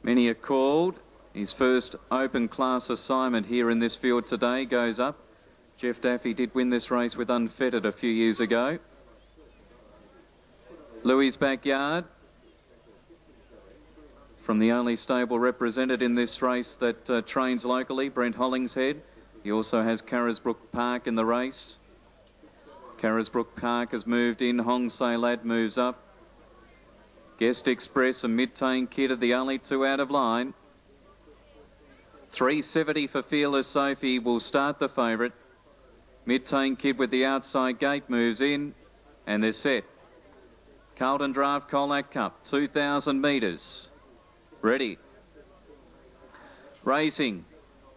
Many are called. His first open class assignment here in this field today goes up. Geoff Daffy did win this race with Unfettered a few years ago. Louis' Backyard, from the only stable represented in this race that trains locally, Brent Hollingshead. He also has Carisbrook Park in the race. Carisbrook Park has moved in. Hong Say Lad moves up. Guest Express and Mid-Tane Kid are the only two out of line. 370 for Fearless Sophie will start the favourite. Mid-Tane Kid with the outside gate moves in and they're set. Carlton Draught Colac Cup, 2,000 metres. Ready. Racing.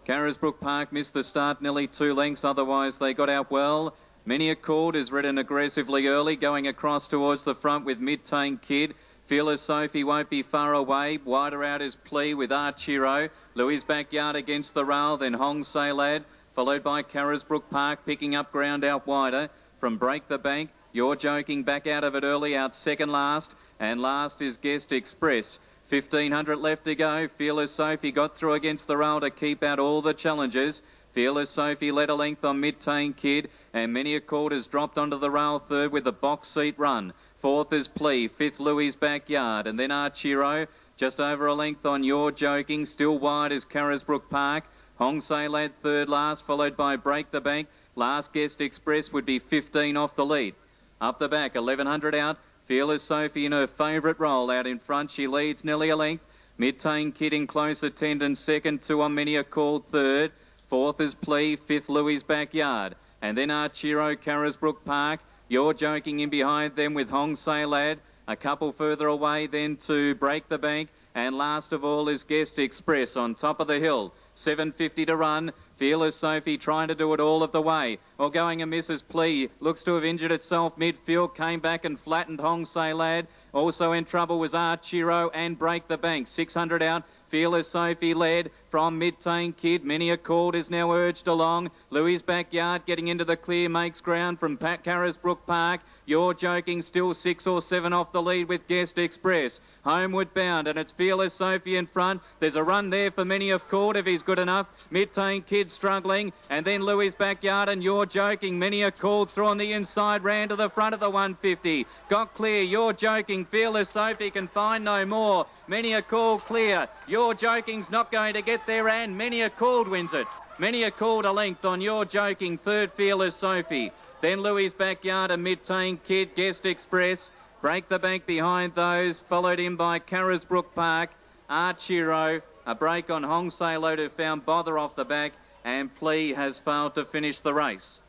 Carisbrook Park missed the start nearly 2 lengths, otherwise they got out well. Many a Chord is ridden aggressively early, going across towards the front with Mid-Tane Kid. Fearless Sophie won't be far away. Wider out is Plea with Archiro. Louis' Backyard against the rail, then Hong Say Lad, followed by Carisbrook Park, picking up ground out wider. From Break the Bank, You're Joking back out of it early, out second last. And last is Guest Express. 1,500 left to go. Fearless Sophie got through against the rail to keep out all the challengers. Fearless Sophie led a length on Mid-Tane Kid, and Many a Chord has dropped onto the rail third with the box seat run. Fourth is Plea, fifth Louis' Backyard, and then Archiro just over a length on You're Joking. Still wide is Carisbrook Park. Hong Say Lad third last, followed by Break the Bank. Last Guest Express would be 15 off the lead. Up the back, 1,100 out. Fearless Sophie in her favourite role out in front. She leads nearly a length. Mid-Tane Kid in close attendance second. 2 on Many a Called third. Fourth is Plea, fifth Louis' Backyard. And then Archiro, Carisbrook Park. You're Joking in behind them with Hong Say Lad. A couple further away then to Break the Bank. And last of all is Guest Express on top of the hill. 7.50 to run. Fearless Sophie trying to do it all of the way. Or going amiss as Plea. Looks to have injured itself midfield. Came back and flattened Hong Say Lad. Also in trouble was Archiro and Break the Bank. 600 out. Fearless Sophie led from Mid-Tane Kid. Many a Called is now urged along. Louis' Backyard getting into the clear makes ground from Carisbrook Park. You're Joking still 6 or 7 off the lead with Guest Express. Homeward bound, and it's Fearless Sophie in front. There's a run there for Many a Called if he's good enough. Mid-Tane Kid struggling, and then Louis' Backyard and You're Joking. Many a Called through on the inside, ran to the front of the 150. Got clear, You're Joking. Fearless Sophie can find no more. Many a Called clear. You're Joking's not going to get there, and Many a Called wins it. Many a Called a length on You're Joking. Third, Fearless Sophie. Then Louis' Backyard and Mid-Tane Kid, Guest Express. Break the Bank behind those, followed in by Carisbrook Park. Archiro, a break on Hong Say Lad who found bother off the back, and Plea has failed to finish the race.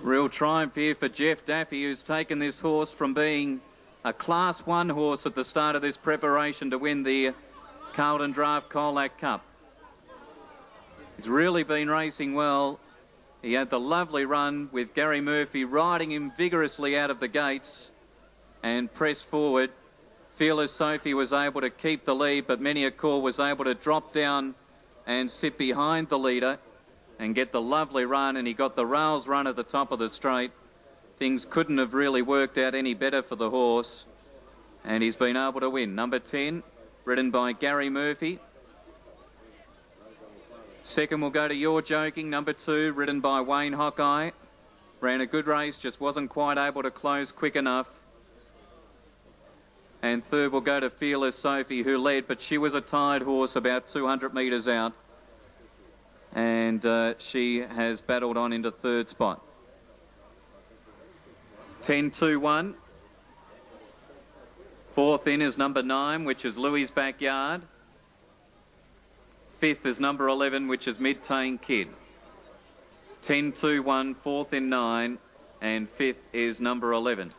Real triumph here for Geoff Daffy, who's taken this horse from being a Class 1 horse at the start of this preparation to win the Carlton Draught Colac Cup. He's really been racing well. He had the lovely run with Gary Murphy riding him vigorously out of the gates and press forward. Fearless Sophie was able to keep the lead, but Many a Call was able to drop down and sit behind the leader and get the lovely run, and he got the rails run at the top of the straight. Things couldn't have really worked out any better for the horse, and he's been able to win. Number 10, ridden by Gary Murphy. Second will go to You're Joking. Number 2, ridden by Wayne Hawkeye. Ran a good race, just wasn't quite able to close quick enough. And third will go to Fearless Sophie, who led, but she was a tired horse about 200 metres out. And she has battled on into third spot. 10-2-1. Fourth in is number 9, which is Louis' Backyard. Fifth is number 11, which is Mid-Tane Kid. 10-2-1, fourth in 9, and fifth is number 11.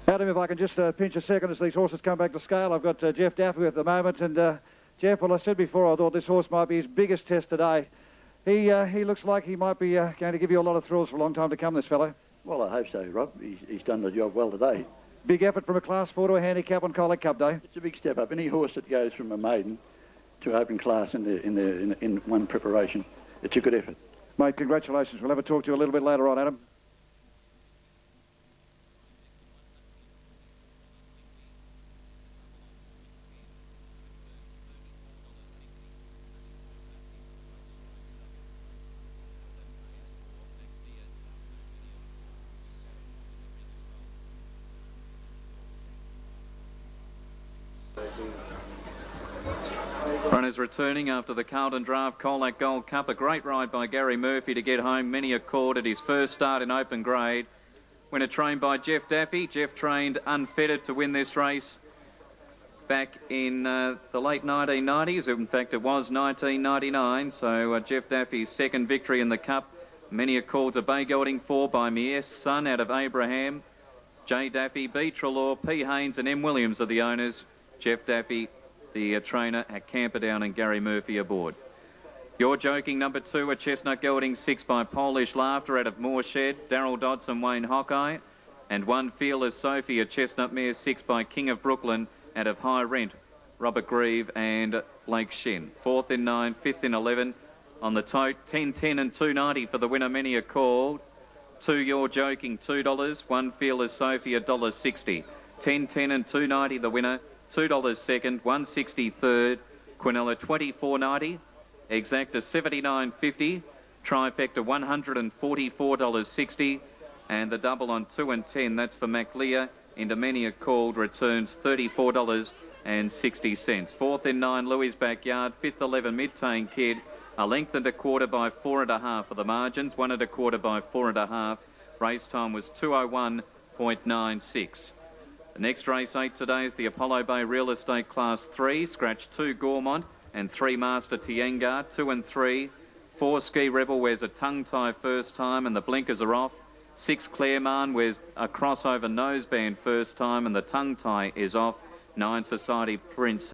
Adam, if I can just pinch a second as these horses come back to scale. I've got Geoff Daffy at the moment, and Geoff, well, I said before, I thought this horse might be his biggest test today. He looks like he might be going to give you a lot of thrills for a long time to come, this fellow. Well, I hope so, Rob. He's done the job well today. Big effort from a Class 4 to a handicap on Colac Cup Day. It's a big step up. Any horse that goes from a maiden to open class in one preparation, it's a good effort. Mate, congratulations. We'll have a talk to you a little bit later on, Adam. Runners returning after the Carlton Draught Colac Gold Cup. A great ride by Garry Murphy to get home. Many a chord at his first start in open grade. Winner trained by Geoff Daffy. Geoff trained Unfettered to win this race back in the late 1990s. In fact, it was 1999. So Geoff Daffy's second victory in the Cup. Many a call to Bay Gelding 4 by Miesque, son out of Abbaham. J. Daffy, B. Treloar, P. Haynes and M. Williams are the owners. Geoff Daffy, the trainer at Camperdown, and Garry Murphy aboard. You're Joking, number 2, a Chestnut Gelding 6 by Polish Laughter out of Miesque, Darryl Dodson, Wayne Hawkeye, and One Fearless Sophie, a Chestnut Mare 6 by King of Brooklyn out of High Rent, Robert Grieve and Blake Shin. 4th in 9, 5th in 11 on the tote. 10, 10 and $2.90 for the winner. Many are called. 2 You're Joking, $2. One Fearless Sophie, $1.60. 10, 10 and $2.90 the winner. $2 second, $1.60 third, Quinella $24.90, Exacta $79.50, Trifecta $144.60, and the double on 2 and 10, that's for MacLear, into Many a Called, returns $34.60. 4th in 9, Louis' Backyard. 5th 11, Mid-Tane Kid, a length and a quarter by 4.5 for the margins, 1 1/4 by 4.5. Race time was 2:01.96. The next race 8 today is the Apollo Bay Real Estate Class 3. Scratch 2 Gormont and 3 Master Tiengar. 2 and 3. 4 Ski Rebel wears a tongue tie first time and the blinkers are off. 6 Claremont wears a crossover noseband first time and the tongue tie is off. 9 Society Prince